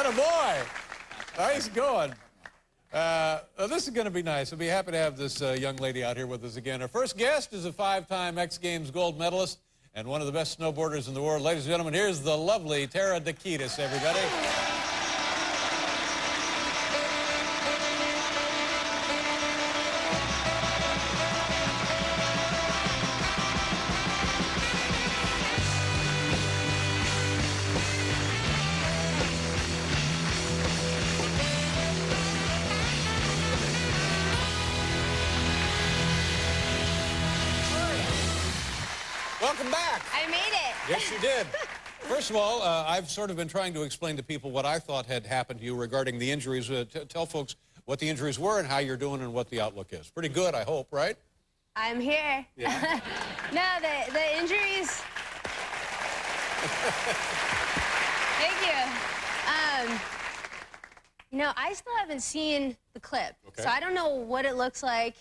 Attaboy. Nice going. This is going to be nice. I'll be happy to have this young lady out here with us again. Our first guest is a 5-time X Games gold medalist and one of the best snowboarders in the world. Ladies and gentlemen, here's the lovely Dakides, everybody. Welcome back. I made it. Yes, you did. First of all, I've sort of been trying to explain to people what I thought had happened to you regarding the injuries. Tell folks what the injuries were and how you're doing and what the outlook is. Pretty good, I hope, right? I'm here. Yeah. No, the injuries. Thank you. You know, I still haven't seen the clip, okay. So I don't know what it looks like,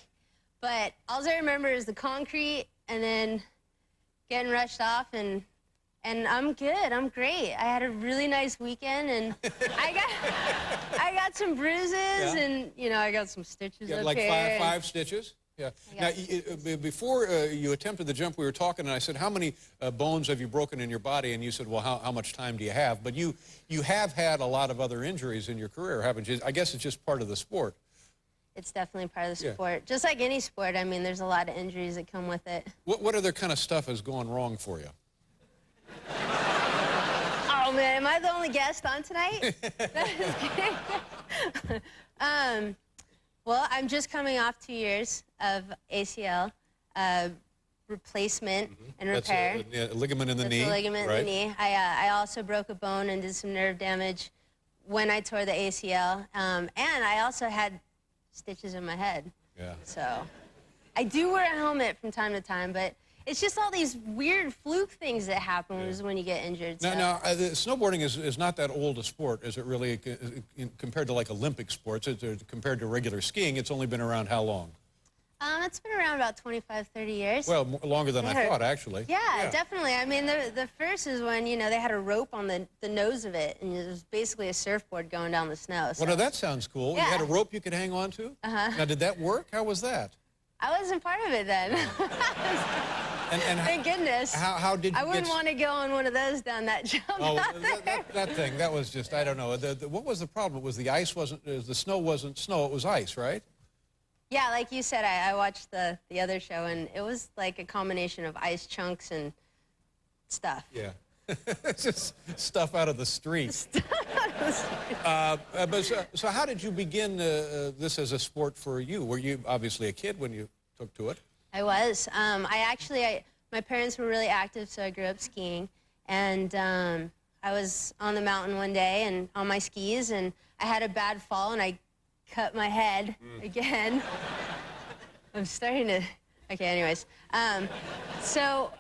but all I remember is the concrete and then getting rushed off, and I'm good. I'm great. I had a really nice weekend, and I got some bruises, yeah. And you know, I got some stitches up like here. five stitches. Yeah. Now, before you attempted the jump, we were talking, and I said, how many bones have you broken in your body? And you said, well, how much time do you have? But you have had a lot of other injuries in your career, haven't you? I guess it's just part of the sport. It's definitely part of the sport. Yeah. Just like any sport, I mean, there's a lot of injuries that come with it. What other kind of stuff has gone wrong for you? Oh, man, am I the only guest on tonight? Well, I'm just coming off 2 years of ACL replacement and repair. That's a ligament in the knee. That's a ligament in the knee. I also broke a bone and did some nerve damage when I tore the ACL. And I also had stitches in my head. Yeah. So I do wear a helmet from time to time, but it's just all these weird fluke things that happen when you get injured. Now, snowboarding is not that old a sport, is it really, compared to like Olympic sports? Compared to regular skiing, it's only been around how long? It's been around about 25, 30 years. Well, longer than I thought, actually. Yeah, definitely. I mean, the first is when, you know, they had a rope on the nose of it, and it was basically a surfboard going down the snow. So. Well, now that sounds cool. Yeah. You had a rope you could hang on to? Uh-huh. Now, did that work? How was that? I wasn't part of it then. And thank goodness. How did you I wouldn't want to go on one of those down that jump. Oh, that thing, that was just, I don't know. What was the problem? It was the ice wasn't, the snow wasn't snow, it was ice, right? Yeah, like you said, I watched the other show, and it was like a combination of ice chunks and stuff. Yeah. Just stuff out of the street. So how did you begin this as a sport for you? Were you obviously a kid when you took to it? I was. My parents were really active, so I grew up skiing. And I was on the mountain one day and on my skis, and I had a bad fall, and I cut my head again. I'm starting to... Okay, anyways. So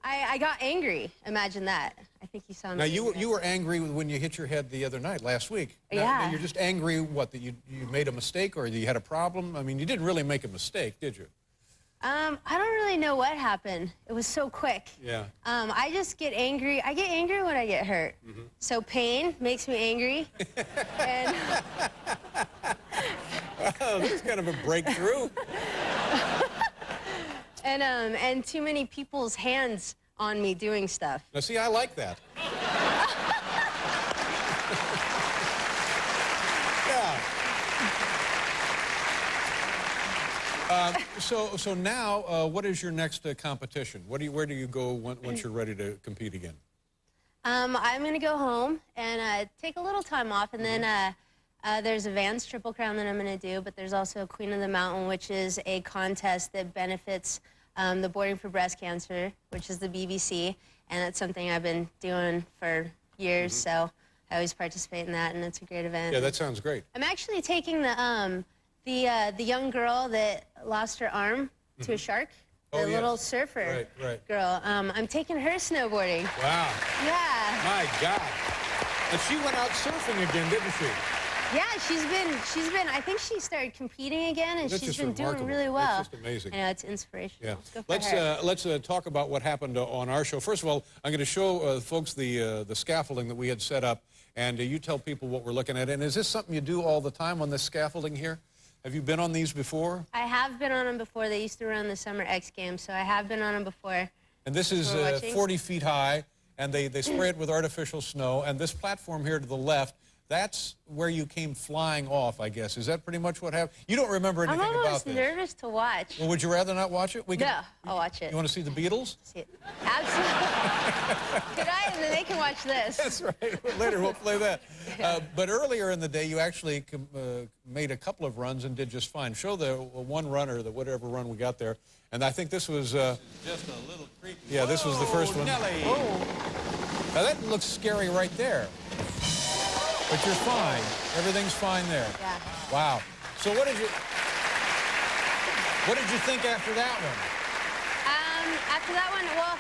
I got angry. Imagine that. I think you saw me. Now, you were angry when you hit your head the other night, last week. Yeah. Now, you're just angry, what, that you made a mistake or that you had a problem? I mean, you didn't really make a mistake, did you? I don't really know what happened. It was so quick. Yeah. I just get angry. I get angry when I get hurt. So pain makes me angry. And Oh, that's kind of a breakthrough. and too many people's hands on me doing stuff. Now, see, I like that. Yeah. So now, what is your next competition? Where do you go once you're ready to compete again? I'm going to go home and take a little time off, and then there's a Vans Triple Crown that I'm going to do, but there's also a Queen of the Mountain, which is a contest that benefits the Boarding for Breast Cancer, which is the BBC, and that's something I've been doing for years, so I always participate in that, and it's a great event. Yeah, that sounds great. I'm actually taking the young girl that lost her arm to a shark, the little surfer girl. I'm taking her snowboarding. Wow. Yeah. My God. And she went out surfing again, didn't she? Yeah, she's been, I think she started competing again, and she's been doing really well. That's just amazing. I know, it's inspirational. Yeah. Let's Let's talk about what happened on our show. First of all, I'm going to show folks the scaffolding that we had set up, and you tell people what we're looking at. And is this something you do all the time on this scaffolding here? Have you been on these before? I have been on them before. They used to run the Summer X Games, so I have been on them before. And this is 40 feet high, and they spray it with artificial snow. And this platform here to the left, that's where you came flying off, I guess. Is that pretty much what happened? You don't remember anything about this. I'm almost nervous to watch. Well, would you rather not watch it? No, I'll watch it. You want to see the Beatles? See it. Absolutely. Could I? And then they can watch this. That's right. Later we'll play that. But earlier in the day, you actually made a couple of runs and did just fine. Show the one runner, whatever run we got there. And I think this was... just a little creepy. Yeah, this was the first one. Nelly. Oh. Now that looks scary right there. But you're fine. Everything's fine there. Yeah. Wow. So what did you think after that one? After that one, well,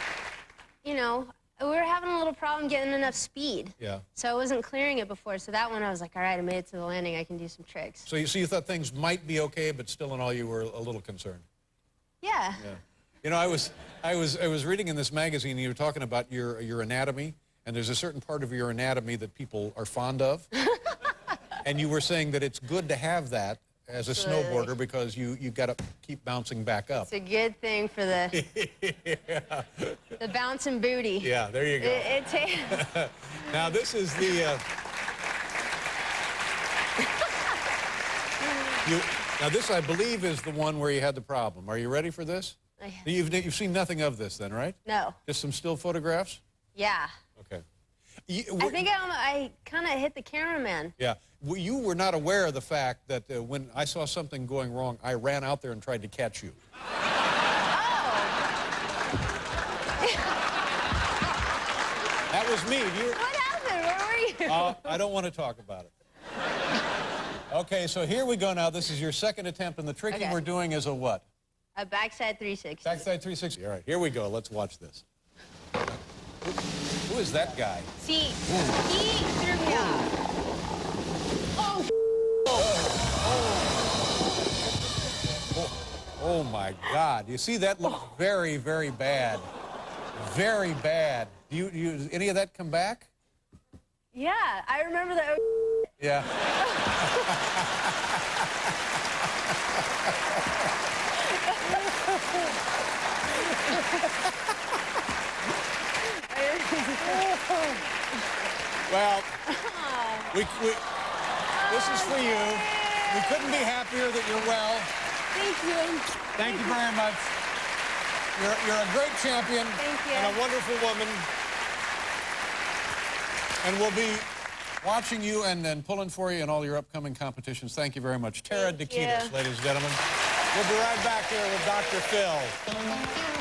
you know, we were having a little problem getting enough speed. Yeah. So I wasn't clearing it before. So that one, I was like, all right, I made it to the landing. I can do some tricks. So you thought things might be okay, but still in all you were a little concerned. Yeah. Yeah. You know, I was reading in this magazine, you were talking about your anatomy. And there's a certain part of your anatomy that people are fond of. And you were saying that it's good to have that as a snowboarder because you got to keep bouncing back up. It's a good thing for the the bouncing booty. Yeah, there you go. Now this is the now this I believe is the one where you had the problem. Are you ready for this? You've seen nothing of this then, right? No. Just some still photographs? Yeah. Okay. I think I kind of hit the cameraman. Yeah. You were not aware of the fact that when I saw something going wrong, I ran out there and tried to catch you. Oh. That was me. What happened? Where were you? I don't want to talk about it. Okay, so here we go now. This is your second attempt, and the tricky we're doing is a what? A backside 360. Backside 360. All right, here we go. Let's watch this. Who is that guy? See, he threw me off. Oh my God! You see, that looks very, very bad. Very bad. Do you any of that come back? Yeah, I remember that. Yeah. Well, this is for you. We couldn't be happier that you're well. Thank you. Thank you very much. You're a great champion. Thank you. And a wonderful woman. And we'll be watching you and pulling for you in all your upcoming competitions. Thank you very much. Dakides, ladies and gentlemen. We'll be right back here with Dr. Phil.